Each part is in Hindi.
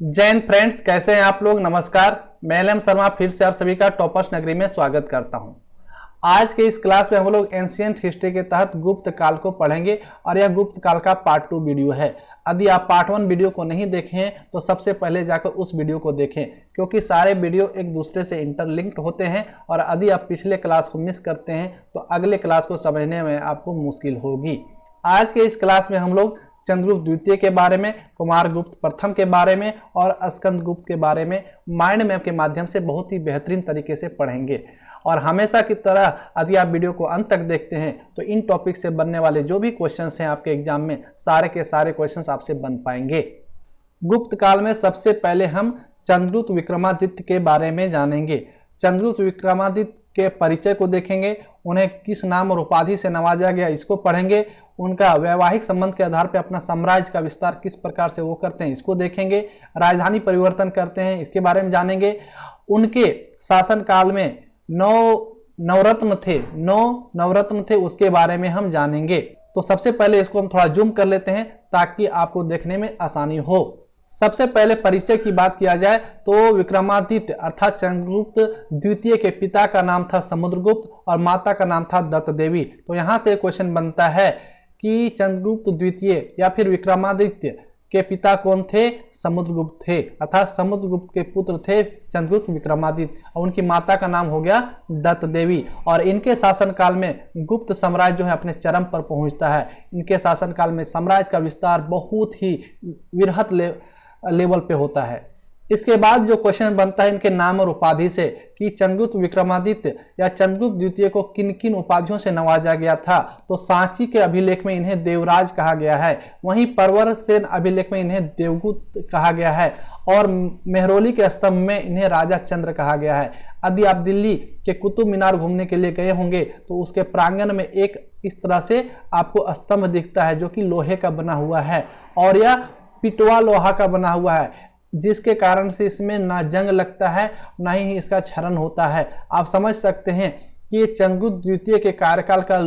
जैन फ्रेंड्स, कैसे हैं आप लोग। नमस्कार, मैं एल शर्मा फिर से आप सभी का टॉपर्स नगरी में स्वागत करता हूं। आज के इस क्लास में हम लोग एंशिएंट हिस्ट्री के तहत गुप्त काल को पढ़ेंगे और यह गुप्त काल का पार्ट 2 वीडियो है। यदि आप पार्ट 1 वीडियो को नहीं देखे हैं तो सबसे पहले जाकर उस वीडियो को देखें, क्योंकि सारे वीडियो एक दूसरे से इंटरलिंक्ड होते हैं और यदि आप पिछले क्लास को मिस करते हैं तो अगले क्लास को समझने में आपको मुश्किल होगी। आज के इस क्लास में हम लोग चंद्रगुप्त द्वितीय के बारे में, कुमारगुप्त प्रथम के बारे में और स्कंदगुप्त के बारे में माइंड मैप के माध्यम से बहुत ही बेहतरीन तरीके से पढ़ेंगे। और हमेशा की तरह यदि आप वीडियो को अंत तक देखते हैं तो इन टॉपिक से बनने वाले जो भी क्वेश्चंस हैं आपके एग्जाम में, सारे के सारे क्वेश्चंस आपसे बन पाएंगे। गुप्त काल में सबसे पहले हम चंद्रगुप्त विक्रमादित्य के बारे में जानेंगे। चंद्रगुप्त विक्रमादित्य के परिचय को देखेंगे, उन्हें किस नाम और उपाधि से नवाजा गया इसको पढ़ेंगे, उनका वैवाहिक संबंध के आधार पर अपना साम्राज्य का विस्तार किस प्रकार से वो करते हैं इसको देखेंगे, राजधानी परिवर्तन करते हैं इसके बारे में जानेंगे, उनके शासन काल में नौ नवरत्न थे उसके बारे में हम जानेंगे। तो सबसे पहले इसको हम थोड़ा जूम कर लेते हैं ताकि आपको देखने में आसानी हो। सबसे पहले परिचय की बात किया जाए तो विक्रमादित्य अर्थात चंद्रगुप्त द्वितीय के पिता का नाम था समुद्रगुप्त और माता का नाम था दत्त देवी। तो यहाँ से क्वेश्चन बनता है कि चंद्रगुप्त द्वितीय या फिर विक्रमादित्य के पिता कौन थे? समुद्रगुप्त थे, अर्थात समुद्रगुप्त के पुत्र थे चंद्रगुप्त विक्रमादित्य और उनकी माता का नाम हो गया दत्त देवी। और इनके शासनकाल में गुप्त साम्राज्य जो है अपने चरम पर पहुंचता है। इनके शासनकाल में साम्राज्य का विस्तार बहुत ही वृहत लेवल पे होता है। इसके बाद जो क्वेश्चन बनता है इनके नाम और उपाधि से कि चंद्रगुप्त विक्रमादित्य या चंद्रगुप्त द्वितीय को किन किन उपाधियों से नवाजा गया था। तो सांची के अभिलेख में इन्हें देवराज कहा गया है, वहीं परवर सेन अभिलेख में इन्हें देवगुप्त कहा गया है और मेहरौली के स्तंभ में इन्हें राजा चंद्र कहा गया है। यदि आप दिल्ली के कुतुब मीनार घूमने के लिए गए होंगे तो उसके प्रांगण में एक इस तरह से आपको स्तंभ दिखता है जो कि लोहे का बना हुआ है और यह पिटवा लोहा का बना हुआ है, जिसके कारण से इसमें ना जंग लगता है ना ही इसका क्षरण होता है। आप समझ सकते हैं कि ये चंद्रगुप्त द्वितीय के कार्यकाल का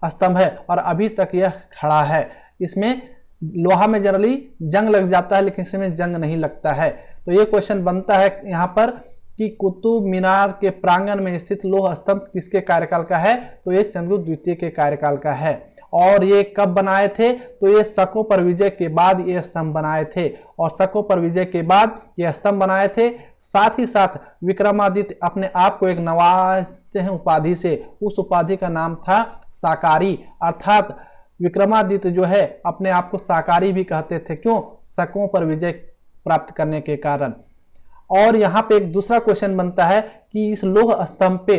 स्तंभ है और अभी तक यह खड़ा है। इसमें लोहा में जनरली जंग लग जाता है लेकिन इसमें जंग नहीं लगता है। तो ये क्वेश्चन बनता है यहाँ पर कि कुतुब मीनार के प्रांगण में स्थित लोह स्तंभ किसके कार्यकाल का है? तो ये चंद्रगुप्त द्वितीय के कार्यकाल का है। और ये कब बनाए थे? तो ये शकों पर विजय के बाद ये स्तंभ बनाए थे और शकों पर विजय के बाद ये स्तंभ बनाए थे। साथ ही साथ विक्रमादित्य अपने आप को एक नवाजते हैं उपाधि से, उस उपाधि का नाम था साकारी, अर्थात विक्रमादित्य जो है अपने आप को साकारी भी कहते थे। क्यों? शकों पर विजय प्राप्त करने के कारण। और यहाँ पे एक दूसरा क्वेश्चन बनता है कि इस लोह स्तंभ पे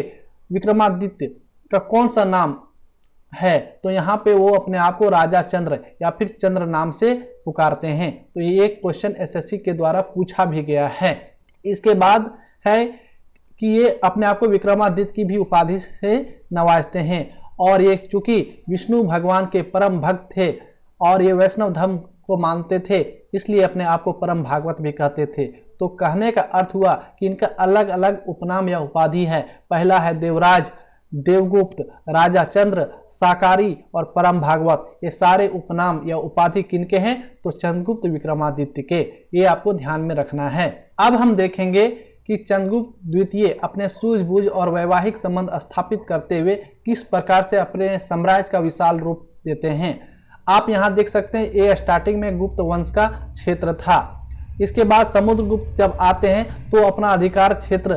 विक्रमादित्य का कौन सा नाम है? तो यहाँ पे वो अपने आप को राजा चंद्र या फिर चंद्र नाम से पुकारते हैं। तो ये एक क्वेश्चन एसएससी के द्वारा पूछा भी गया है। इसके बाद है कि ये अपने आप को विक्रमादित्य की भी उपाधि से नवाजते हैं और ये चूंकि विष्णु भगवान के परम भक्त थे और ये वैष्णव धर्म को मानते थे इसलिए अपने आप को परम भागवत भी कहते थे। तो कहने का अर्थ हुआ कि इनका अलग अलग उपनाम या उपाधि है। पहला है देवराज, देवगुप्त, राजा चंद्र, साकारी और परम भागवत। ये सारे उपनाम या उपाधि किनके हैं? तो चंद्रगुप्त विक्रमादित्य के। ये आपको ध्यान में रखना है। अब हम देखेंगे कि चंद्रगुप्त द्वितीय अपने सूझबूझ और वैवाहिक संबंध स्थापित करते हुए किस प्रकार से अपने साम्राज्य का विशाल रूप देते हैं। आप यहाँ देख सकते हैं ये स्टार्टिंग में गुप्त वंश का क्षेत्र था। इसके बाद समुद्रगुप्त जब आते हैं तो अपना अधिकार क्षेत्र,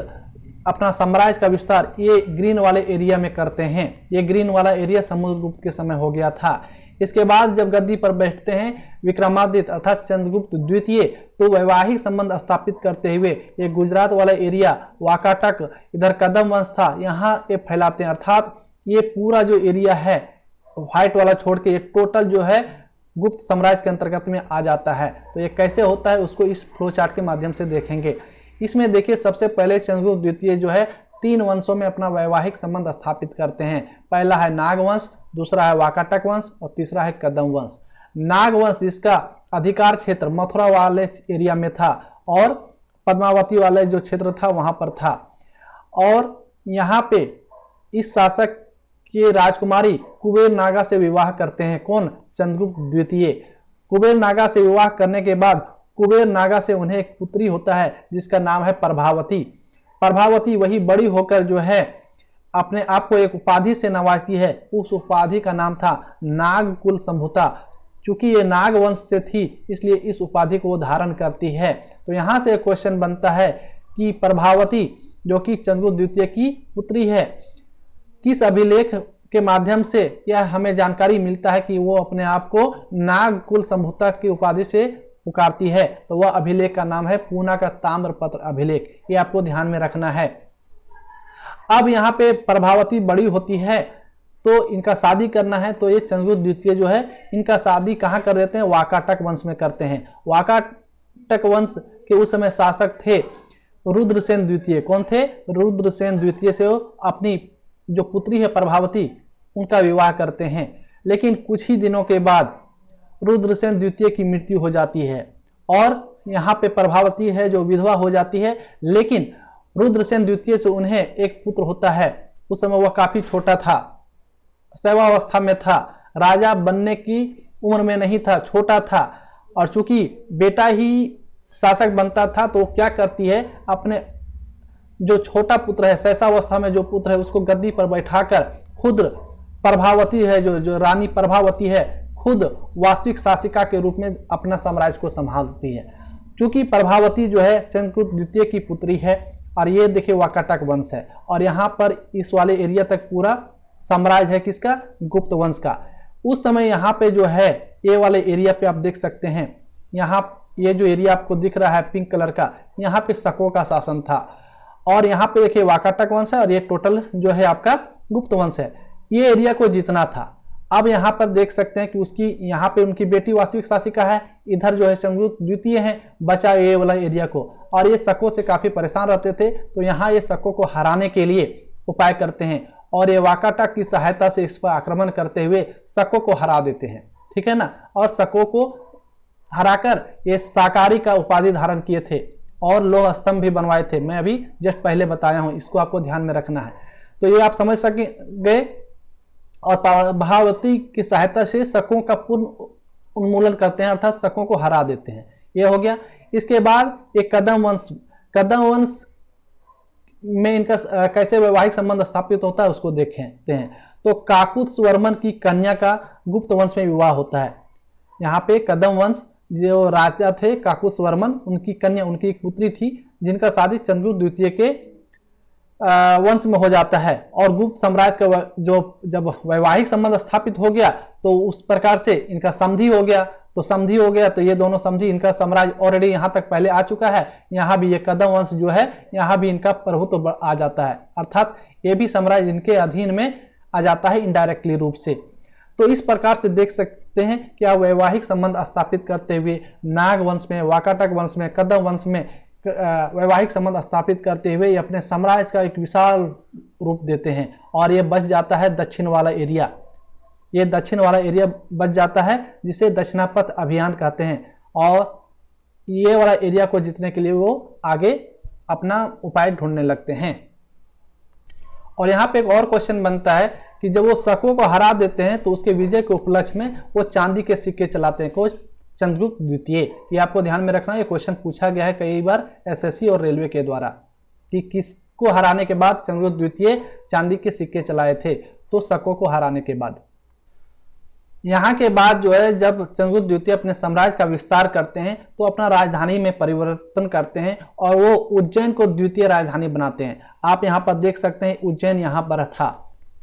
अपना साम्राज्य का विस्तार ये ग्रीन वाले एरिया में करते हैं। ये ग्रीन वाला एरिया समुद्रगुप्त के समय हो गया था। इसके बाद जब गद्दी पर बैठते हैं विक्रमादित्य अर्थात चंद्रगुप्त द्वितीय तो वैवाहिक संबंध स्थापित करते हुए ये गुजरात वाला एरिया, वाकाटक, इधर कदम वंश था, यहाँ ये फैलाते हैं। अर्थात ये पूरा जो एरिया है व्हाइट वाला छोड़ के ये टोटल जो है गुप्त साम्राज्य के अंतर्गत में आ जाता है। तो ये कैसे होता है उसको इस फ्लो चार्ट के माध्यम से देखेंगे। इसमें देखिए सबसे पहले चंद्रगुप्त द्वितीय जो है 3 वंशों में अपना वैवाहिक संबंध स्थापित करते हैं। पहला है नाग वंश, दूसरा है वाकाटक वंश और तीसरा है कदम वंश। नाग वंश जिसका अधिकार क्षेत्र मथुरा वाले एरिया में था और पद्मावती वाले जो क्षेत्र था वहां पर था। और यहाँ पे इस शासक के राजकुमारी कुबेर नागा से विवाह करते हैं। कौन? चंद्रगुप्त द्वितीय। कुबेर नागा से विवाह करने के बाद कुबेर नागा से उन्हें एक पुत्री होता है जिसका नाम है प्रभावती। प्रभावती वही बड़ी होकर जो है अपने आप को एक उपाधि से नवाजती है। उस उपाधि का नाम था नागकुल संभुता। चूंकि ये नाग वंश से थी इसलिए इस उपाधि को वो धारण करती है। तो यहाँ से एक क्वेश्चन बनता है कि प्रभावती जो कि चंद्रगुप्त द्वितीय की पुत्री है, किस अभिलेख के माध्यम से यह हमें जानकारी मिलता है कि वो अपने आप को नागकुल संभुता की उपाधि से पुकारती है? तो वह अभिलेख का नाम है पूना का ताम्रपत्र अभिलेख। ये आपको ध्यान में रखना है। अब यहाँ पे प्रभावती बड़ी होती है तो इनका शादी करना है, तो ये चंद्रगुप्त द्वितीय जो है इनका शादी कहाँ कर देते हैं? वाकाटक वंश में करते हैं। वाकाटक वंश के उस समय शासक थे रुद्रसेन द्वितीय। कौन थे? रुद्रसेन द्वितीय से वो अपनी जो पुत्री है प्रभावती उनका विवाह करते हैं। लेकिन कुछ ही दिनों के बाद रुद्रसेन द्वितीय की मृत्यु हो जाती है और यहाँ पे प्रभावती है जो विधवा हो जाती है। लेकिन रुद्रसेन द्वितीय से उन्हें एक पुत्र होता है। उस समय वह काफी छोटा था, शैवावस्था में था, राजा बनने की उम्र में नहीं था, छोटा था। और चूंकि बेटा ही शासक बनता था तो क्या करती है, अपने जो छोटा पुत्र है, शैशवावस्था में जो पुत्र है, उसको गद्दी पर बैठाकर खुद प्रभावती है जो रानी प्रभावती है खुद वास्तविक शासिका के रूप में अपना साम्राज्य को संभालती है। चूंकि प्रभावती जो है चंद्रगुप्त द्वितीय की पुत्री है और ये देखिए वाकाटक वंश है और यहाँ पर इस वाले एरिया तक पूरा साम्राज्य है किसका? गुप्त वंश का। उस समय यहाँ पे जो है ये वाले एरिया पे आप देख सकते हैं, यहाँ ये जो एरिया आपको दिख रहा है पिंक कलर का, यहाँ पे शकों का शासन था। और यहाँ पे देखिए वाकाटक वंश है और ये टोटल जो है आपका गुप्त वंश है। ये एरिया को जीतना था। अब यहाँ पर देख सकते हैं कि उसकी यहाँ पे उनकी बेटी वास्तविक शासिका है, इधर जो है चंद्रगुप्त द्वितीय है, बचा ये वाला एरिया को। और ये शकों से काफी परेशान रहते थे तो यहाँ ये शकों को हराने के लिए उपाय करते हैं और ये वाकाटक की सहायता से इस पर आक्रमण करते हुए शकों को हरा देते हैं। ठीक है ना। और शकों को हराकर ये साकारी का उपाधि धारण किए थे और लोह स्तंभ भी बनवाए थे। मैं अभी जस्ट पहले बताया हूं, इसको आपको ध्यान में रखना है। तो ये आप समझ गए। और प्रभावती की सहायता से शकों का पूर्ण उन्मूलन करते हैं, अर्थात शकों को हरा देते हैं। ये हो गया। इसके बाद एक कदम वंश में इनका कैसे वैवाहिक संबंध स्थापित होता है उसको देखते हैं। तो काकुत्स्वर्मन की कन्या का गुप्त वंश में विवाह होता है। यहाँ पे कदम वंश जो राजा थे काकुत्स्वर्मन, उनकी कन्या, उनकी एक पुत्री थी जिनका शादी चंद्रगुप्त द्वितीय के वंश में हो जाता है। और गुप्त साम्राज्य का जो जब वैवाहिक संबंध स्थापित हो गया तो उस प्रकार से इनका संधि हो गया। तो संधि हो गया तो ये दोनों संधि, इनका साम्राज्य ऑलरेडी यहाँ तक पहले आ चुका है, यहाँ भी ये कदम वंश जो है यहाँ भी इनका प्रभुत्व आ जाता है, अर्थात ये भी साम्राज्य इनके अधीन में आ जाता है इनडायरेक्टली रूप से। तो इस प्रकार से देख सकते हैं क्या वैवाहिक संबंध स्थापित करते हुए नाग वंश में, वाकाटक वंश में, कदम वंश में वैवाहिक संबंध स्थापित करते हुए ये अपने साम्राज्य का एक विशाल रूप देते हैं। और ये बच जाता है दक्षिण वाला एरिया, ये दक्षिण वाला एरिया बच जाता है जिसे दक्षिणापथ अभियान कहते हैं। और ये वाला एरिया को जीतने के लिए वो आगे अपना उपाय ढूंढने लगते हैं। और यहाँ पे एक और क्वेश्चन बनता है कि जब वो शकों को हरा देते हैं तो उसके विजय के उपलक्ष्य में वो चांदी के सिक्के चलाते हैं। कोच चंद्रगुप्त द्वितीय, ये आपको ध्यान में रखना। ये क्वेश्चन पूछा गया है कई बार एसएससी और रेलवे के द्वारा कि किसको हराने के बाद चंद्रगुप्त द्वितीय चांदी के सिक्के चलाए थे? तो शकों को हराने के बाद। यहाँ के बाद जो है जब चंद्रगुप्त द्वितीय अपने साम्राज्य का विस्तार करते हैं तो अपना राजधानी में परिवर्तन करते हैं और वो उज्जैन को द्वितीय राजधानी बनाते हैं। आप यहाँ पर देख सकते हैं उज्जैन यहाँ पर था,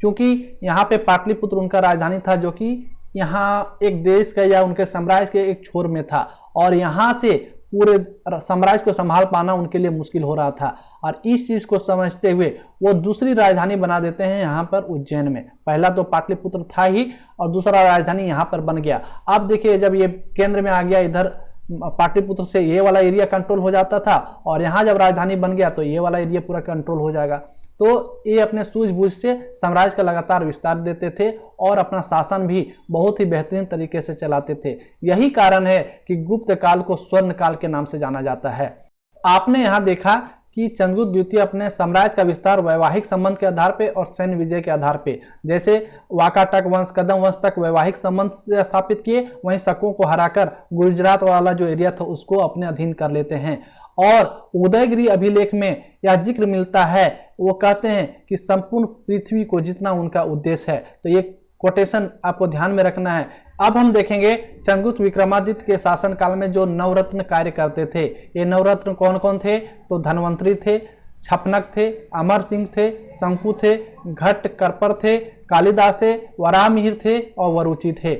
क्योंकि यहाँ पे पाटलिपुत्र उनका राजधानी था जो कि यहाँ एक देश का या उनके साम्राज्य के एक छोर में था और यहाँ से पूरे साम्राज्य को संभाल पाना उनके लिए मुश्किल हो रहा था। और इस चीज को समझते हुए वो दूसरी राजधानी बना देते हैं यहाँ पर उज्जैन में। पहला तो पाटलिपुत्र था ही और दूसरा राजधानी यहाँ पर बन गया। अब देखिए जब ये केंद्र में आ गया, इधर पाटलिपुत्र से ये वाला एरिया कंट्रोल हो जाता था और यहाँ जब राजधानी बन गया तो ये वाला एरिया पूरा कंट्रोल हो जाएगा। तो ये अपने सूझबूझ से साम्राज्य का लगातार विस्तार देते थे और अपना शासन भी बहुत ही बेहतरीन तरीके से चलाते थे। यही कारण है कि गुप्त काल को स्वर्ण काल के नाम से जाना जाता है। आपने यहाँ देखा कि चंद्रगुप्त द्वितीय अपने साम्राज्य का विस्तार वैवाहिक संबंध के आधार पे और सैन्य विजय के आधार पे, जैसे वाकाटक वंश, कदम वंश तक वैवाहिक संबंध से स्थापित किए, वहीं शकों को हराकर गुजरात वाला जो एरिया था उसको अपने अधीन कर लेते हैं। और उदयगिरी अभिलेख में यह जिक्र मिलता है, वो कहते हैं कि संपूर्ण पृथ्वी को जीतना उनका उद्देश्य है। तो ये कोटेशन आपको ध्यान में रखना है। अब हम देखेंगे चंद्रगुप्त विक्रमादित्य के शासनकाल में जो नवरत्न कार्य करते थे। ये नवरत्न कौन कौन थे? तो धनवंतरी थे, छपनक थे, अमर सिंह थे, शंकु थे, घट करपर थे, कालिदास थे, वराहमिहिर थे और वरुचि थे।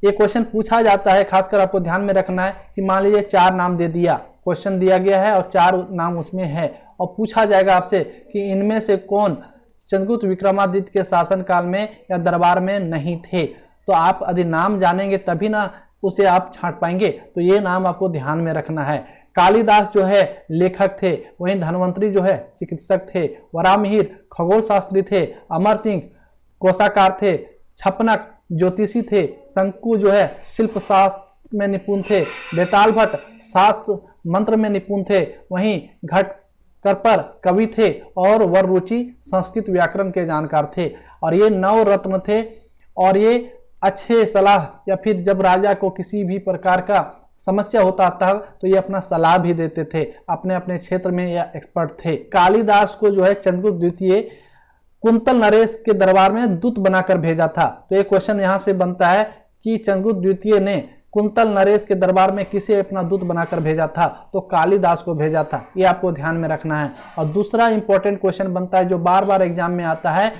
ये क्वेश्चन पूछा जाता है, खासकर आपको ध्यान में रखना है कि मान लीजिए 4 नाम दे दिया, क्वेश्चन दिया गया है और 4 नाम उसमें है और पूछा जाएगा आपसे कि इनमें से कौन चंद्रगुप्त विक्रमादित्य के शासनकाल में या दरबार में नहीं थे। तो आप यदि नाम जानेंगे तभी ना उसे आप छांट पाएंगे। तो ये नाम आपको ध्यान में रखना है। कालिदास जो है लेखक थे, वहीं धनवंतरी जो है चिकित्सक थे, वराहमिहिर खगोल शास्त्री थे, अमर सिंह कोषाकार थे, छपनक ज्योतिषी थे, शंकु जो है शिल्प शास्त्र में निपुण थे, बेताल भट्ट शास्त्र मंत्र में निपुण थे, वहीं घट करपर कवि थे और वररुचि संस्कृत व्याकरण के जानकार थे। और ये 9 रत्न थे और ये अच्छे सलाह या फिर जब राजा को किसी भी प्रकार का समस्या होता था तो ये अपना सलाह भी देते थे, अपने अपने क्षेत्र में या एक्सपर्ट थे। कालिदास को जो है चंद्रगुप्त द्वितीय कुंतल नरेश के दरबार में दूत बनाकर भेजा था। तो ये क्वेश्चन यहाँ से बनता है कि चंद्रगुप्त द्वितीय ने कुंतल नरेश के दरबार में किसे अपना दूत बनाकर भेजा था? तो कालिदास को भेजा था। ये आपको ध्यान में रखना है। और दूसरा इंपॉर्टेंट क्वेश्चन बनता है जो बार बार एग्जाम में आता है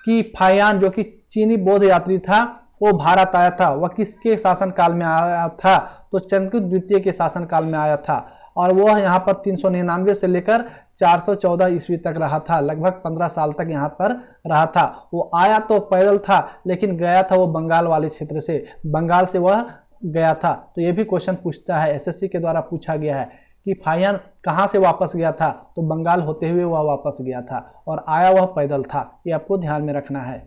कि फाहियान जो कि चीनी बौद्ध यात्री था वो भारत आया था, वह किसके शासनकाल में आया था? तो चंद्रगुप्त द्वितीय के शासनकाल में आया था और वह यहाँ पर 399 से लेकर 414 ईस्वी तक रहा था, लगभग 15 साल तक यहाँ पर रहा था। वो आया तो पैदल था लेकिन गया था वो बंगाल वाले क्षेत्र से, बंगाल से वह गया था। तो ये भी क्वेश्चन पूछता है, एसएससी के द्वारा पूछा गया है कि फाहियान कहाँ से वापस गया था? तो बंगाल होते हुए वह वापस गया था और आया वह पैदल था। ये आपको ध्यान में रखना है।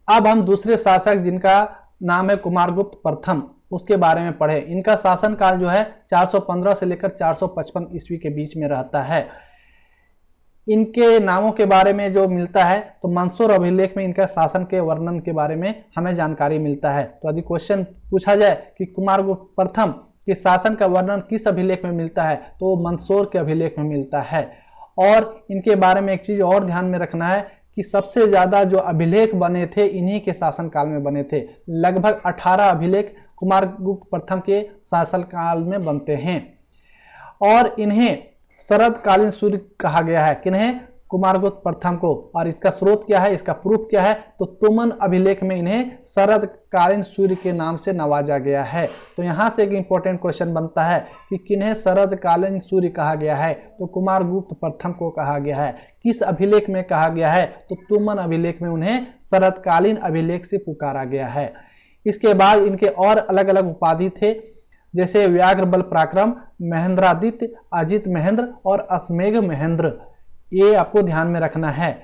अब हम दूसरे शासक जिनका नाम है कुमारगुप्त प्रथम, उसके बारे में पढ़े। इनका शासनकाल जो है 415 से लेकर 455 ईस्वी के बीच में रहता है। इनके नामों के बारे में जो मिलता है तो मंसूर अभिलेख में इनका शासन के वर्णन के बारे में हमें जानकारी मिलता है। तो यदि क्वेश्चन पूछा जाए कि कुमारगुप्त प्रथम के शासन का वर्णन किस अभिलेख में मिलता है तो मंसूर के अभिलेख में मिलता है। और इनके बारे में एक चीज और ध्यान में रखना है कि सबसे ज्यादा जो अभिलेख बने थे इन्हीं के शासनकाल में बने थे। लगभग 18 अभिलेख कुमारगुप्त प्रथम के शासनकाल में बनते हैं और इन्हें शरदकालीन सूर्य कहा गया है। किन्हें? कुमारगुप्त प्रथम को। और इसका स्रोत क्या है, इसका प्रूफ क्या है? तो तुमन अभिलेख में इन्हें शरदकालीन सूर्य के नाम से नवाजा गया है। तो यहाँ से एक इंपॉर्टेंट क्वेश्चन बनता है कि किन्हें शरदकालीन सूर्य कहा गया है? तो कुमारगुप्त प्रथम को कहा गया है। किस अभिलेख में कहा गया है? तो तुमन अभिलेख में उन्हें शरदकालीन अभिलेख से पुकारा गया है। इसके बाद इनके और अलग अलग उपाधि थे, जैसे व्याघ्र बल पराक्रम, महेंद्रादित्य, अजित महेंद्र और अश्वमेघ महेंद्र। ये आपको ध्यान में रखना है।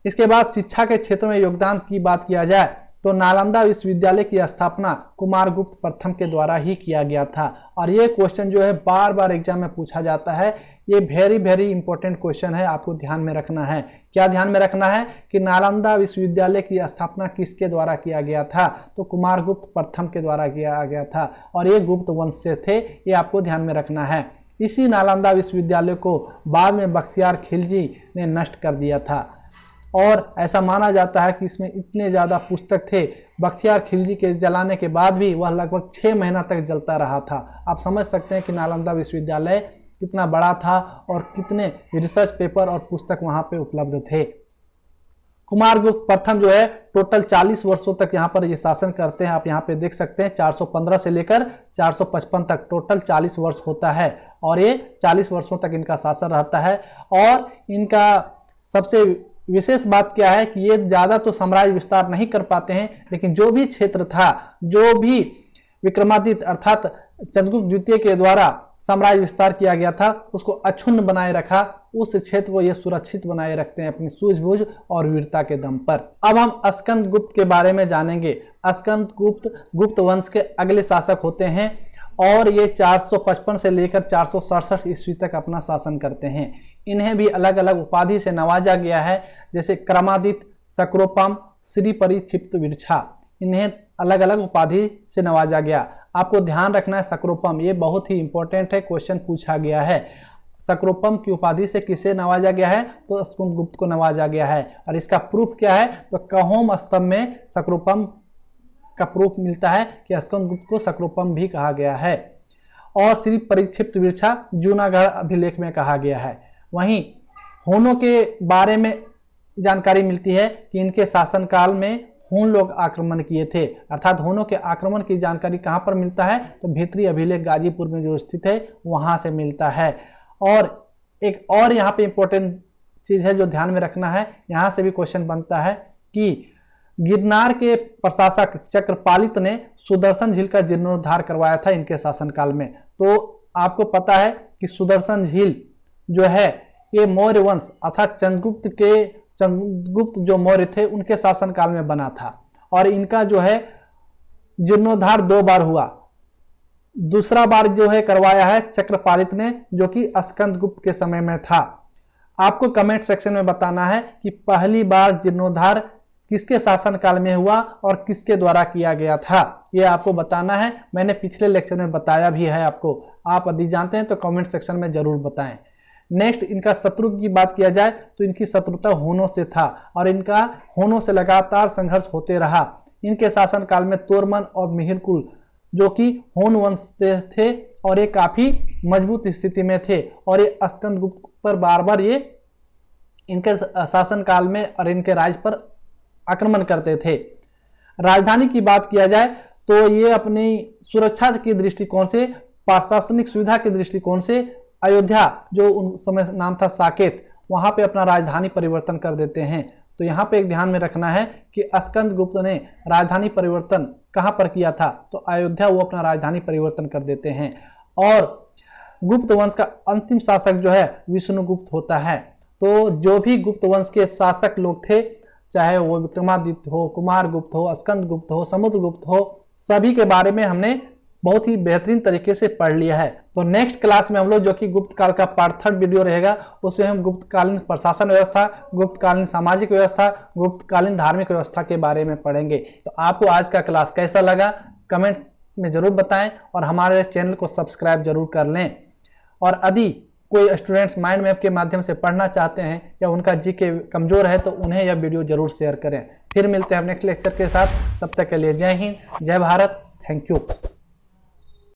इसके बाद शिक्षा के क्षेत्र में योगदान की बात किया जाए तो नालंदा विश्वविद्यालय की स्थापना कुमारगुप्त प्रथम के द्वारा ही किया गया था। और ये क्वेश्चन जो है बार बार एग्जाम में पूछा जाता है। ये वेरी इंपॉर्टेंट क्वेश्चन है, आपको ध्यान में रखना है। क्या ध्यान में रखना है कि नालंदा विश्वविद्यालय की स्थापना किसके द्वारा किया गया था? तो कुमारगुप्त प्रथम के द्वारा किया गया था और ये गुप्त वंश से थे। ये आपको ध्यान में रखना है। इसी नालंदा विश्वविद्यालय को बाद में बख्तियार खिलजी ने नष्ट कर दिया था और ऐसा माना जाता है कि इसमें इतने ज़्यादा पुस्तक थे, बख्तियार खिलजी के जलाने के बाद भी वह लगभग 6 महीना तक जलता रहा था। आप समझ सकते हैं कि नालंदा विश्वविद्यालय कितना बड़ा था और कितने रिसर्च पेपर और पुस्तक वहाँ पे उपलब्ध थे। कुमारगुप्त प्रथम जो है टोटल 40 वर्षों तक यहाँ पर ये शासन करते हैं। आप यहाँ पे देख सकते हैं 415 से लेकर 455 तक टोटल 40 वर्ष होता है और ये 40 वर्षों तक इनका शासन रहता है। और इनका सबसे विशेष बात क्या है कि ये ज़्यादा तो साम्राज्य विस्तार नहीं कर पाते हैं, लेकिन जो भी क्षेत्र था, जो भी विक्रमादित्य अर्थात चंद्रगुप्त द्वितीय के द्वारा साम्राज्य विस्तार किया गया था उसको अक्षुण्ण बनाए रखा। उस क्षेत्र को ये सुरक्षित बनाए रखते हैं अपनी सूझबूझ और वीरता के दम पर। अब हम स्कंदगुप्त के बारे में जानेंगे। स्कंदगुप्त गुप्त वंश के अगले शासक होते हैं और ये 455 से लेकर 467 ईस्वी तक अपना शासन करते हैं। इन्हें भी अलग अलग उपाधि से नवाजा गया है, जैसे क्रमादित्य, सक्रोपम, श्री परिक्षिप्त विरछा, इन्हें अलग अलग उपाधि से नवाजा गया। आपको ध्यान रखना है सक्रोपम, ये बहुत ही इंपॉर्टेंट है, क्वेश्चन पूछा गया है। सक्रोपम की उपाधि से किसे नवाजा गया है? तो स्कंदगुप्त को नवाजा गया है। और इसका प्रूफ क्या है? तो कहोम स्तंभ में सक्रोपम का प्रूफ मिलता है कि स्कंदगुप्त को सक्रोपम भी कहा गया है। और श्री परिक्षिप्त विरछा जूनागढ़ अभिलेख में कहा गया है। वहीं हूनों के बारे में जानकारी मिलती है कि इनके शासनकाल में हून लोग आक्रमण किए थे। अर्थात हूनों के आक्रमण की जानकारी कहाँ पर मिलता है? तो भीतरी अभिलेख गाजीपुर में जो स्थित है वहां से मिलता है। और एक और यहाँ पे इंपॉर्टेंट चीज है जो ध्यान में रखना है, यहाँ से भी क्वेश्चन बनता है कि गिरनार के प्रशासक चक्रपालित ने सुदर्शन झील का जीर्णोद्धार करवाया था इनके शासनकाल में। तो आपको पता है कि सुदर्शन झील जो है ये मौर्य वंश अर्थात चंद्रगुप्त जो मौर्य थे उनके शासनकाल में बना था। और इनका जो है जीर्णोद्धार 2 बार हुआ। दूसरा बार जो है करवाया है चक्रपालित ने, जो कि स्कंदगुप्त के समय में था। आपको कमेंट सेक्शन में बताना है कि पहली बार जीर्णोद्धार किसके शासनकाल में हुआ और किसके द्वारा किया गया था, यह आपको बताना है। मैंने पिछले लेक्चर में बताया भी है आपको, आप यदि जानते हैं तो कमेंट सेक्शन में जरूर बताएं। नेक्स्ट, इनका शत्रु की बात किया जाए तो इनकी शत्रुता हूनों से था और इनका हूनों से लगातार संघर्ष होते रहा। इनके शासनकाल में तोरमन और मिहिरकुल जो कि हून वंश से थे और ये काफी मजबूत स्थिति में थे और ये स्कंदगुप्त पर बार बार ये इनके शासनकाल में और इनके राज्य पर आक्रमण करते थे। राजधानी की बात किया जाए तो ये अपनी सुरक्षा के दृष्टिकोण से, प्रशासनिक सुविधा के दृष्टिकोण से अयोध्या जो उस समय नाम था साकेत, वहां पे अपना राजधानी परिवर्तन कर देते हैं। तो यहाँ पे एक ध्यान में रखना है कि स्कंदगुप्त ने राजधानी परिवर्तन कहाँ पर किया था? तो अयोध्या वो अपना राजधानी परिवर्तन कर देते हैं। और गुप्त वंश का अंतिम शासक जो है विष्णुगुप्त होता है। तो जो भी गुप्त वंश के शासक लोग थे, चाहे वो विक्रमादित्य हो, कुमारगुप्त हो, स्कंदगुप्त हो, समुद्रगुप्त हो, सभी के बारे में हमने बहुत ही बेहतरीन तरीके से पढ़ लिया है। तो नेक्स्ट क्लास में हम लोग जो कि गुप्त काल का पार्ट 3 वीडियो रहेगा, उसमें हम गुप्तकालीन प्रशासन व्यवस्था, गुप्तकालीन सामाजिक व्यवस्था, गुप्तकालीन धार्मिक व्यवस्था के बारे में पढ़ेंगे। तो आपको आज का क्लास कैसा लगा कमेंट में जरूर बताएं और हमारे चैनल को सब्सक्राइब जरूर कर लें। और यदि कोई स्टूडेंट्स माइंड मैप के माध्यम से पढ़ना चाहते हैं या उनका जीके कमजोर है तो उन्हें यह वीडियो जरूर शेयर करें। फिर मिलते हैं नेक्स्ट लेक्चर के साथ, तब तक के लिए जय हिंद, जय भारत, थैंक यू।